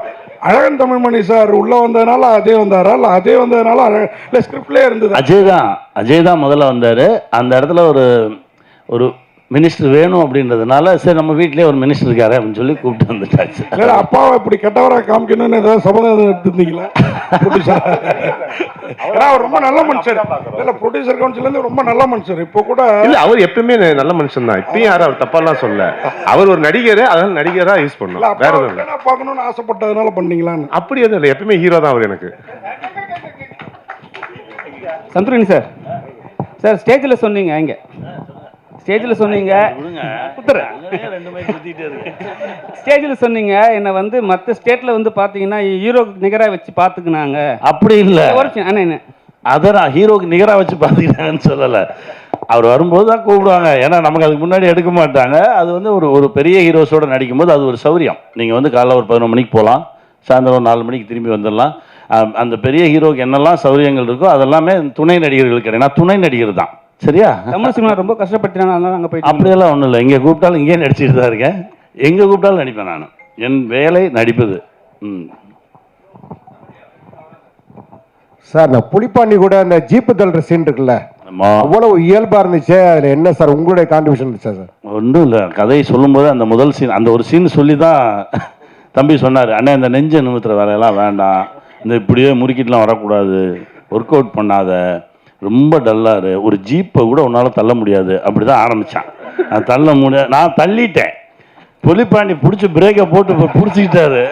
அழகன் தமிழ்மணி சார் உள்ளே வந்ததுனால அஜய் வந்தாரா, இல்லை அஜய் வந்ததுனால இல்லை ஸ்கிரிப்ட்லேயே இருந்தது? அஜய் தான் முதல்ல வந்தார். அந்த இடத்துல ஒரு மினிஸ்டர் வேணும் அப்படின்றதுனால, சரி நம்ம வீட்டிலே ஒரு மினிஸ்டர் இருக்காரு அப்படின்னு சொல்லி கூப்பிட்டு வந்துட்டாச்சு. இல்லை அப்பாவை இப்படி கெட்டவராக காமிக்கணும்னு ஏதாவது சபதம் எடுத்துருந்தீங்களா? ஏன்னா அவர் ரொம்ப நல்ல மனுஷர். இல்லை ப்ரொடியூசர் கவுன்சிலேருந்து ரொம்ப நல்ல மனுஷர். இப்போ கூட இல்லை, அவர் எப்பயுமே நல்ல மனுஷன் தான். இப்பயும் யாரும் அவர் தப்பாலாம் சொல்ல. அவர் ஒரு நடிகர், அதனால நடிகராக யூஸ் பண்ணலாம், வேற எதுவும் இல்லை. பார்க்கணும்னு ஆசைப்பட்டதுனால பண்ணீங்களான்னு? அப்படி எதுவும் இல்லை, எப்பயுமே ஹீரோ தான் அவர் எனக்கு. சந்துரன் சார், சார் ஸ்டேஜில் சொன்னீங்க, இங்கே ஸ்டேஜில் சொன்னீங்க, ஸ்டேஜில் சொன்னீங்க என்னை வந்து மற்ற ஸ்டேட்டில் வந்து பார்த்தீங்கன்னா ஹீரோக்கு நிகராக வச்சு பார்த்துக்கினாங்க. அப்படி இல்லை, அண்ணன் அதை நான் ஹீரோக்கு நிகராக வச்சு பார்த்துக்கிட்டாங்கன்னு சொல்லலை. அவர் வரும்போது தான் கூப்பிடுவாங்க, ஏன்னா நமக்கு அதுக்கு முன்னாடி எடுக்க மாட்டாங்க. அது வந்து ஒரு பெரிய ஹீரோஸோட நடிக்கும்போது அது ஒரு சௌரியம். நீங்கள் வந்து காலைல ஒரு 11 மணிக்கு போகலாம், சாயந்தரம் 4 மணிக்கு திரும்பி வந்துடலாம். அந்த பெரிய ஹீரோக்கு என்னெல்லாம் சௌரியங்கள் இருக்கோ அதெல்லாமே துணை நடிகர்களுக்கு கிடையாது. நான் துணை நடிகர் தான், சரியா? தமிழ் சினிமா ரொம்ப கஷ்டப்பட்டுனா அங்கே போய் அப்படியெல்லாம் ஒன்றும் இல்லை. இங்கே கூப்பிட்டாலும் இங்கே நடிச்சுட்டு தான் இருக்கேன், எங்கே கூப்பிட்டாலும் நடிப்பேன். நான் என் வேலை நடிப்பது. சார், நான் புலிப்பாண்டி கூட அந்த ஜீப்பு தள்ளுற சீன் இருக்குல்ல, அவ்வளவு இயல்பாக இருந்துச்சு. அதில் என்ன சார் உங்களுடைய கான்ட்ரிபியூஷன் இருந்துச்சா சார்? ஒன்றும் இல்லை, கதையை சொல்லும்போது அந்த முதல் சீன், அந்த ஒரு சீன் சொல்லி தான் தம்பி சொன்னார், அண்ணே இந்த நெஞ்சை நிமித்துற வேலையெல்லாம் வேண்டாம், இந்த இப்படியே முறுக்கிட்டுலாம் வரக்கூடாது, ஒர்க் அவுட் பண்ணாத, ரொம்ப டல்லாரு, ஒரு ஜீப்பை கூட உன்னால் தள்ள முடியாது. அப்படி தான் ஆரம்பித்தான். நான் தள்ளிட்டேன். புலிப்பாண்டி பிடிச்சி பிரேக்கை போட்டு பிடிச்சிக்கிட்டாரு.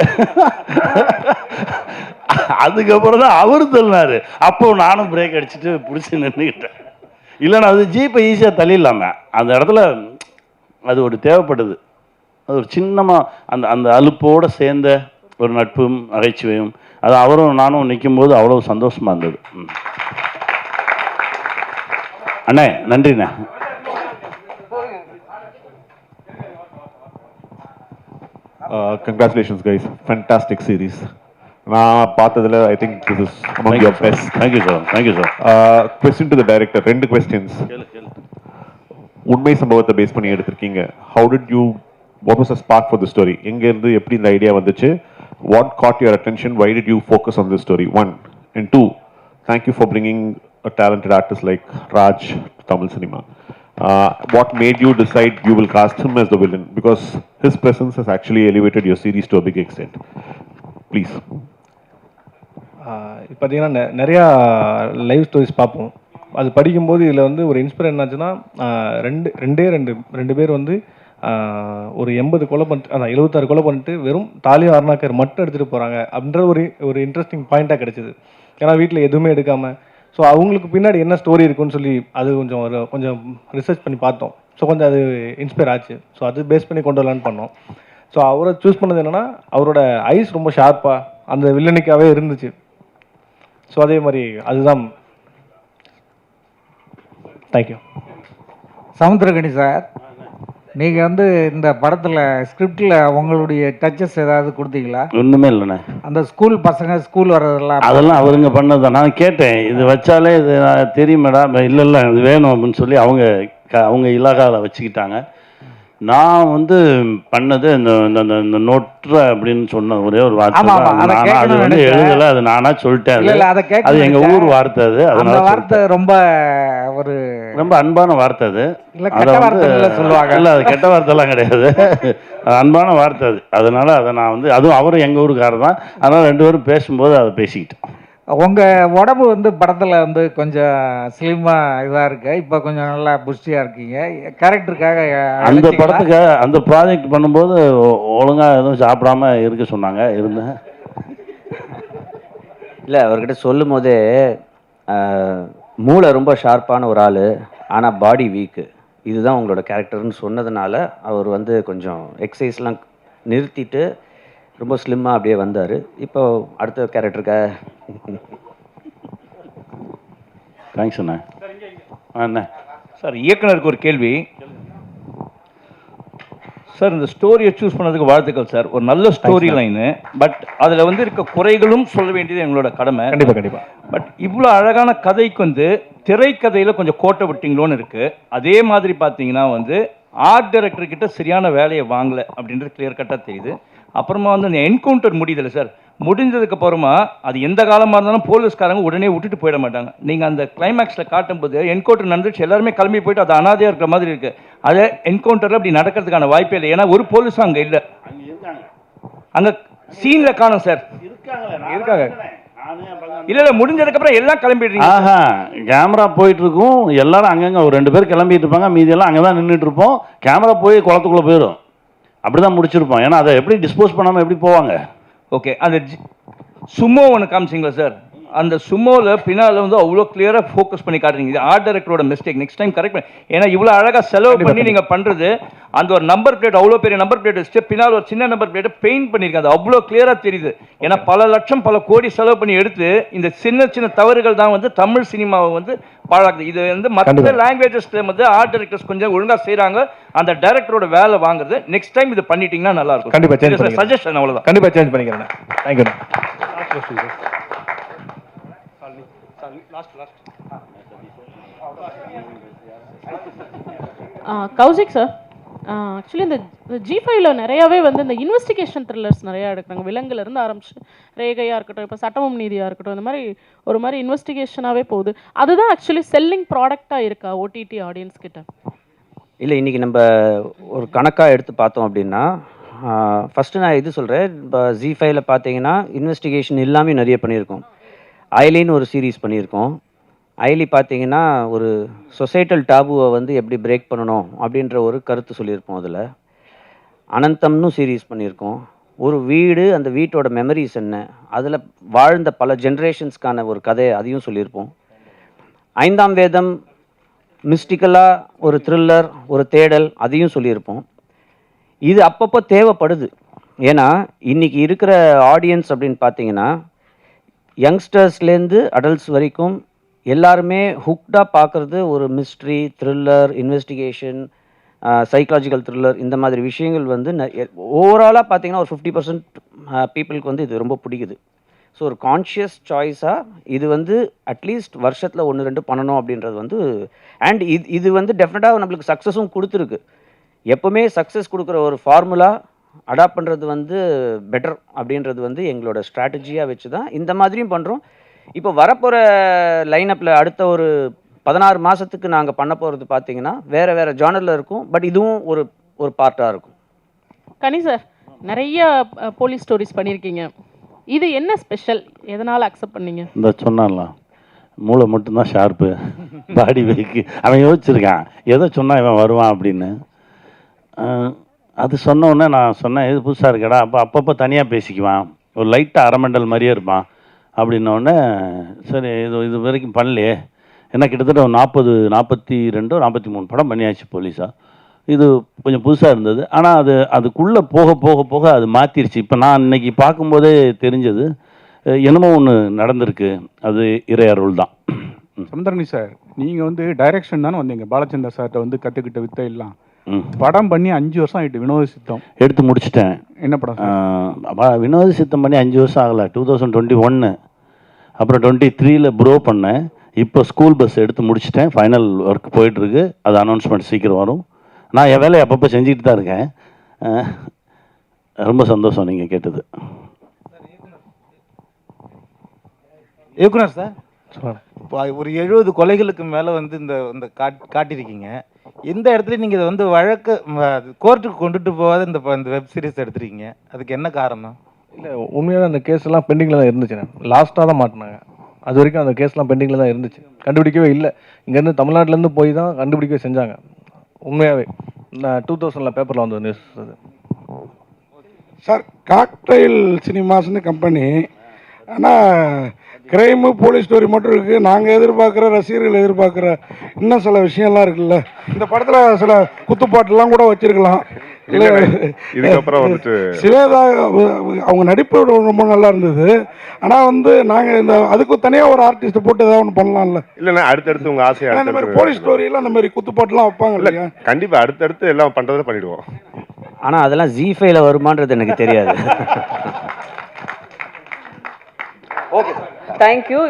அதுக்கப்புறம் தான் அவரு தள்ளினாரு. அப்போ நானும் பிரேக் அடிச்சுட்டு பிடிச்சி நின்றுக்கிட்டேன். இல்லைன்னா அது ஜீப்பை ஈஸியாக தள்ளிடலாமே. அந்த இடத்துல அது ஒரு தேவைப்படுது. அது ஒரு சின்னமாக அந்த அந்த அலுப்போடு சேர்ந்த ஒரு நட்பும் நகைச்சுவையும் அது அவரும் நானும் நிற்கும்போது அவ்வளோ சந்தோஷமாக இருந்தது. அண்ணே நன்றிண்ணே. Congratulations guys, fantastic series. நான் பார்த்ததில் I think this is among your best. Thank you sir, thank you sir. Question to the director, 2 questions. உண்மை சம்பவத்தை பேஸ் பண்ணி எடுத்திருக்கீங்க. How did you, what was the spark for the story? எங்கேருந்து எப்படி இந்த idea வந்துச்சு? What caught your attention? Why did you focus on this story? 1. And 2, thank you for bringing a talented artist like Raj to Tamil cinema. What made you decide you will cast him as the villain? Because his presence has actually elevated your series to a big extent. Please. இப்போ பார்த்தீங்கன்னா நிறையா live stories பார்ப்போம். அது படிக்கும்போது இதில் வந்து ஒரு inspiration என்னாச்சுன்னா, ரெண்டு பேர் வந்து ஒரு 80 கொலை பண்ணிட்டு, அதான் 76 கொலை பண்ணிட்டு வெறும் தாலியும் அருணாக்கர் மட்டும் எடுத்துகிட்டு போகிறாங்க அப்படின்ற ஒரு இன்ட்ரெஸ்டிங் பாயிண்ட்டாக கிடச்சிது. ஏன்னா வீட்டில் எதுவுமே எடுக்காமல், ஸோ அவங்களுக்கு பின்னாடி என்ன ஸ்டோரி இருக்குன்னு சொல்லி அது கொஞ்சம் ரிசர்ச் பண்ணி பார்த்தோம். ஸோ கொஞ்சம் அது இன்ஸ்பயர் ஆச்சு. ஸோ அது பேஸ் பண்ணி கொண்டு வரலான்னு பண்ணோம். ஸோ அவரை சூஸ் பண்ணது என்னென்னா, அவரோட ஐஸ் ரொம்ப ஷார்ப்பாக அந்த வில்லனிக்காகவே இருந்துச்சு. ஸோ அதே மாதிரி அதுதான். தேங்க்யூ. சமுத்திரகனி சார், நீங்கள் வந்து இந்த படத்தில் ஸ்கிரிப்டில் உங்களுடைய டச்சஸ் ஏதாவது கொடுத்தீங்களா? ஒன்றுமே இல்லைண்ணே. அந்த ஸ்கூல் பசங்க ஸ்கூல் வர்றதெல்லாம் அதெல்லாம் அவருங்க பண்ணது தான். நான் கேட்டேன், இது வச்சாலே இது தெரியுமேடா, இல்லை இது வேணும் அப்படின்னு சொல்லி அவங்க இலாகாவில் வச்சுக்கிட்டாங்க. நான் வந்து பண்ணது இந்த நோட்ற அப்படின்னு சொன்ன ஒரே ஒரு வார்த்தை தான். அது வந்து எழுதலை, அது நானா சொல்லிட்டேன். அது எங்கள் ஊர் வார்த்தை. அது அதனால வார்த்தை ரொம்ப அன்பான வார்த்தை. அது சொல்லுவாங்க. இல்லை, அது கெட்ட வார்த்தைலாம் கிடையாது, அது அன்பான வார்த்தை. அது அதனால அதை நான் வந்து, அதுவும் அவரும் எங்கள் ஊருக்காரர் தான், அதனால 2 பேரும் பேசும்போது அதை பேசிக்கிட்டோம். உங்கள் உடம்பு வந்து படத்தில் வந்து கொஞ்சம் ஸ்லிம்மாக இதாக இருக்கு, இப்போ கொஞ்சம் நல்லா புஷ்டியாக இருக்கீங்க. கேரக்டருக்காக அந்த படத்துக்கு அந்த ப்ராஜெக்ட் பண்ணும்போது ஒழுங்காக எதுவும் சாப்பிடாம இருக்க சொன்னாங்க, இருந்தேன். இல்லை, அவர்கிட்ட சொல்லும் போதே மூளை ரொம்ப ஷார்ப்பான ஒரு ஆள், ஆனால் பாடி வீக்கு, இதுதான் உங்களோட கேரக்டர்னு சொன்னதுனால அவர் வந்து கொஞ்சம் எக்ஸசைஸ்லாம் நிறுத்திட்டு ரொம்ப ஸ்லிம்மாக அப்படியே வந்தார். இப்போ அடுத்த கேரக்டருக்காக. தேங்க்ஸ் அண்ணா. அண்ணா சார், இயக்குனருக்கு ஒரு கேள்வி சார். இந்த ஸ்டோரியை சூஸ் பண்ணதுக்கு வாழ்த்துக்கள் சார். ஒரு நல்ல ஸ்டோரி லைனு, பட் அதில் வந்து இருக்க குறைகளும் சொல்ல வேண்டியது எங்களோட கடமை. கண்டிப்பாக. பட் இவ்வளோ அழகான கதைக்கு வந்து திரைக்கதையில் கொஞ்சம் கோட்டை விட்டிங்களோன்னு இருக்குது. அதே மாதிரி பார்த்தீங்கன்னா வந்து ஆர்ட் டைரக்டர்கிட்ட சரியான வேலையை வாங்கலை அப்படின்றது கிளியர் கட்டாக தெரியுது. அப்புறமா வந்து அந்த என்கவுண்டர் முடியுதில்ல சார், முடிஞ்சதுக்கு அப்புறமா அது எந்த காலமாக இருந்தாலும் போலீஸ்காரங்க உடனே விட்டுட்டு போயிட மாட்டாங்க. நீங்கள் அந்த கிளைமேக்ஸில் காட்டும்போது என்கவுண்டர் நடந்துச்சு, எல்லாருமே கிளம்பி போயிட்டு அது அனாதையாக இருக்கிற மாதிரி இருக்குது. அதே என்கவுண்டரில் அப்படி நடக்கிறதுக்கான வாய்ப்பே இல்லை. ஏன்னா ஒரு போலீஸும் அங்கே இல்லை, அங்கே சீனில் காணும் சார். இருக்காங்க. இல்லை, முடிஞ்சதுக்கப்புறம் எல்லாம் கிளம்பிடுறீங்க. கேமரா போயிட்டு இருக்கும், எல்லாரும் அங்கங்கே ஒரு 2 பேர் கிளம்பிட்டு இருப்பாங்க, மீதியெல்லாம் அங்கே தான் நின்றுட்டு இருப்போம். கேமரா போய் குளத்துக்குள்ளே போயிடும், அப்படி தான் முடிச்சிருப்போம். ஏன்னா அதை எப்படி டிஸ்போஸ் பண்ணாமல் எப்படி போவாங்க? ஓகே, அந்த சுமோ ஒன்று காமிச்சிங்களா சார், அந்த சுமோவில் பின்னால் வந்து அவ்வளோ கிளியராக ஃபோக்கஸ் பண்ணி காட்டுறீங்க. இது ஆர்ட் டைரக்டரோட மிஸ்டேக், நெக்ஸ்ட் டைம் கரெக்ட் பண்ணி. ஏன்னா இவ்வளோ அழகாக செலவு பண்ணி நீங்கள் பண்ணுறது, அந்த ஒரு நம்பர் பிளேட் அவ்வளோ பெரிய நம்பர் பிளேட் வச்சுட்டு பின்னால் ஒரு சின்ன நம்பர் பிளேட்டை பெயிண்ட் பண்ணியிருக்காங்க, அது அவ்வளோ கிளியராக தெரியுது. ஏன்னா பல லட்சம் பல கோடி செலவு பண்ணி எடுத்து இந்த சின்ன சின்ன தவறுகள் தான் வந்து தமிழ் சினிமாவை வந்து பாழாக்குது. இது வந்து மற்ற லாங்குவேஜஸ்ல வந்து ஆர்ட் டைரக்டர்ஸ் கொஞ்சம் ஒழுங்காக செய்கிறாங்க, அந்த டைரக்டரோட வேலை வாங்குறது. நெக்ஸ்ட் டைம் இது பண்ணிட்டீங்கன்னா நல்லா இருக்கும். கண்டிப்பாக சஜஷன் அவ்வளோதான். கண்டிப்பாக சேஞ்ச் பண்ணிக்கிறேன். தேங்க்யூ. கௌசிக் சார், ஆக்சுவலி இந்த G5ல நிறையாவே வந்து இந்த இன்வெஸ்டிகேஷன் த்ரில்லர்ஸ் நிறையா எடுக்கிறாங்க. விலங்குலேருந்து ஆரம்பிச்சு ரேகையாக இருக்கட்டும், இப்போ சட்டமும் நீதியாக இருக்கட்டும், இந்த மாதிரி ஒரு மாதிரி இன்வெஸ்டிகேஷனாகவே போகுது. அதுதான் ஆக்சுவலி செல்லிங் ப்ராடக்டாக இருக்கா ஓடிடி ஆடியன்ஸ் கிட்ட? இல்லை, இன்றைக்கி நம்ம ஒரு கணக்காக எடுத்து பார்த்தோம் அப்படின்னா, ஃபஸ்ட்டு நான் இது சொல்கிறேன். இப்போ G5ல பார்த்தீங்கன்னா இன்வெஸ்டிகேஷன் எல்லாமே நிறைய பண்ணியிருக்கோம். ஐலின்னு ஒரு சீரீஸ் பண்ணியிருக்கோம். ஐலி பார்த்தீங்கன்னா ஒரு சொசைட்டல் டாபுவை வந்து எப்படி பிரேக் பண்ணணும் அப்படின்ற ஒரு கருத்து சொல்லியிருப்போம். அதில் அனந்தம்னு சீரீஸ் பண்ணியிருக்கோம். ஒரு வீடு, அந்த வீட்டோட மெமரிஸ் என்ன, அதில் வாழ்ந்த பல ஜென்ரேஷன்ஸ்க்கான ஒரு கதை, அதையும் சொல்லியிருப்போம். 5ஆம் வேதம் மிஸ்டிக்கலாக ஒரு த்ரில்லர், ஒரு தேடல், அதையும் சொல்லியிருப்போம். இது அப்பப்போ தேவைப்படுது. ஏன்னா இன்றைக்கி இருக்கிற ஆடியன்ஸ் அப்படின்னு பார்த்தீங்கன்னா, யங்ஸ்டர்ஸ்லேருந்து அடல்ட்ஸ் வரைக்கும் எல்லாருமே ஹுக்டாக பார்க்குறது ஒரு mystery, thriller, investigation, psychological thriller, இந்த மாதிரி விஷயங்கள் வந்து ஓவராலாக பார்த்தீங்கன்னா ஒரு 50% பீப்புளுக்கு வந்து இது ரொம்ப பிடிக்குது. ஸோ ஒரு கான்ஷியஸ் சாய்ஸாக இது வந்து அட்லீஸ்ட் வருஷத்தில் 1-2 பண்ணணும் அப்படின்றது வந்து, அண்ட் இது வந்து டெஃபினட்டாக நம்மளுக்கு சக்ஸஸும் கொடுத்துருக்கு. எப்போவுமே சக்ஸஸ் கொடுக்குற ஒரு ஃபார்முலா அடாப்ட் பண்ணுறது வந்து பெட்டர் அப்படின்றது வந்து எங்களோட ஸ்ட்ராட்டஜியாக வச்சு தான் இந்த மாதிரியும் பண்ணுறோம். இப்போ வரப்போகிற லைனப்பில் அடுத்த ஒரு 16 மாதத்துக்கு நாங்கள் பண்ண போகிறது பார்த்தீங்கன்னா வேறு ஜானரில் இருக்கும். பட் இதுவும் ஒரு பார்ட்டாக இருக்கும். கனி சார், நிறைய போலீஸ் ஸ்டோரிஸ் பண்ணியிருக்கீங்க. இது என்ன ஸ்பெஷல்? எதனால் அக்செப்ட் பண்ணீங்க? இந்த சொன்னான்ல, மூளை மட்டும்தான் ஷார்ப்பு, பாடி வைக்கு. அவன் யோசிச்சிருக்கான் எதை சொன்னால் இவன் வருவான் அப்படின்னு. அது சொன்ன உடனே நான் சொன்னேன், இது புதுசாக இருக்கடா. அப்பப்போ தனியாக பேசிக்குவான், ஒரு லைட்டாக அரமண்டல் மாதிரியே இருப்பான் அப்படின்னோடனே, சரி இது வரைக்கும் பண்ணலையே. ஏன்னா கிட்டத்தட்ட ஒரு 42 43 படம் பண்ணியாச்சு போலீஸாக. இது கொஞ்சம் புதுசாக இருந்தது. ஆனால் அதுக்குள்ளே போக அது மாற்றிருச்சு. இப்போ நான் இன்னைக்கு பார்க்கும்போதே தெரிஞ்சது என்னமோ ஒன்று நடந்திருக்கு. அது இறை அருள் தான். சமுத்திரகனி சார், நீங்கள் வந்து டைரக்ஷன் தானே வந்தீங்க. பாலச்சந்தர் சார்கிட்ட வந்து கற்றுக்கிட்ட வித்தை எல்லாம் படம் பண்ணி 5 வருஷம் ஆகிட்டு. வினோத சித்தம் எடுத்து முடிச்சிட்டேன். என்ன படம்? வினோத சித்தம் பண்ணி 5 வருஷம் ஆகலை. 2021, அப்புறம் 23ல் ப்ரோ பண்ணேன். இப்போ ஸ்கூல் பஸ் எடுத்து முடிச்சிட்டேன். ஃபைனல் ஒர்க் போயிட்டுருக்கு. அது அனௌன்ஸ்மெண்ட் சீக்கிரம் வரும். நான் என் வேலையை அப்பப்போ செஞ்சுக்கிட்டு தான் இருக்கேன். ரொம்ப சந்தோஷம் நீங்கள் கேட்டது. இயக்குனர் சார், இப்போ ஒரு 70 கொலைகளுக்கு மேலே வந்து இந்த காட்டியிருக்கீங்க. எந்த இடத்துல நீங்கள் இதை வந்து வழக்கு கோர்ட்டுக்கு கொண்டுட்டு போகாத இந்த வெப் சீரிஸ் எடுத்துருக்கீங்க. அதுக்கு என்ன காரணம்? இல்லை, உண்மையான அந்த கேஸ் எல்லாம் பெண்டிங்கில் தான் இருந்துச்சு. லாஸ்ட்டாக தான் மாட்டினாங்க. அது வரைக்கும் அந்த கேஸ்லாம் பெண்டிங்கில் தான் இருந்துச்சு. கண்டுபிடிக்கவே இல்லை. இங்கேருந்து தமிழ்நாட்டிலேருந்து போய் தான் கண்டுபிடிக்கவே செஞ்சாங்க. உண்மையாகவே நான் 2000 பேப்பரில் வந்த நியூஸ் அது. சார், காக்டைல் சினிமாஸ்னு கம்பெனி, ஆனால் கிரைமு போலீஸ் ஸ்டோரி மட்டும் இருக்குது. நாங்கள் எதிர்பார்க்குற, ரசிகர்கள் எதிர்பார்க்குற இன்னும் சில விஷயம்லாம் இருக்குல்ல. இந்த படத்தில் சில குத்துப்பாட்டுலாம் கூட வச்சுருக்கலாம். இல்லை, இதுக்கப்புறம் வந்துட்டு சிவேதா அவங்க நடிப்பு ரொம்ப நல்லா இருந்தது. ஆனால் வந்து நாங்கள் அதுக்கு தனியாக ஒரு ஆர்டிஸ்ட்டை போட்டு ஏதாவது ஒன்று பண்ணலாம்ல. இல்லைண்ணா, அடுத்தடுத்து உங்கள் ஆசையாக இந்த மாதிரி போலீஸ் ஸ்டோரியெல்லாம் அந்த மாதிரி குத்துப்பாட்டுலாம் வைப்பாங்க இல்லையா? கண்டிப்பாக அடுத்தடுத்து எல்லாம் பண்ணுறதை பண்ணிவிடுவோம். ஆனால் அதெல்லாம் ஜி5ல வருமானது எனக்கு தெரியாது. Okay, thank you.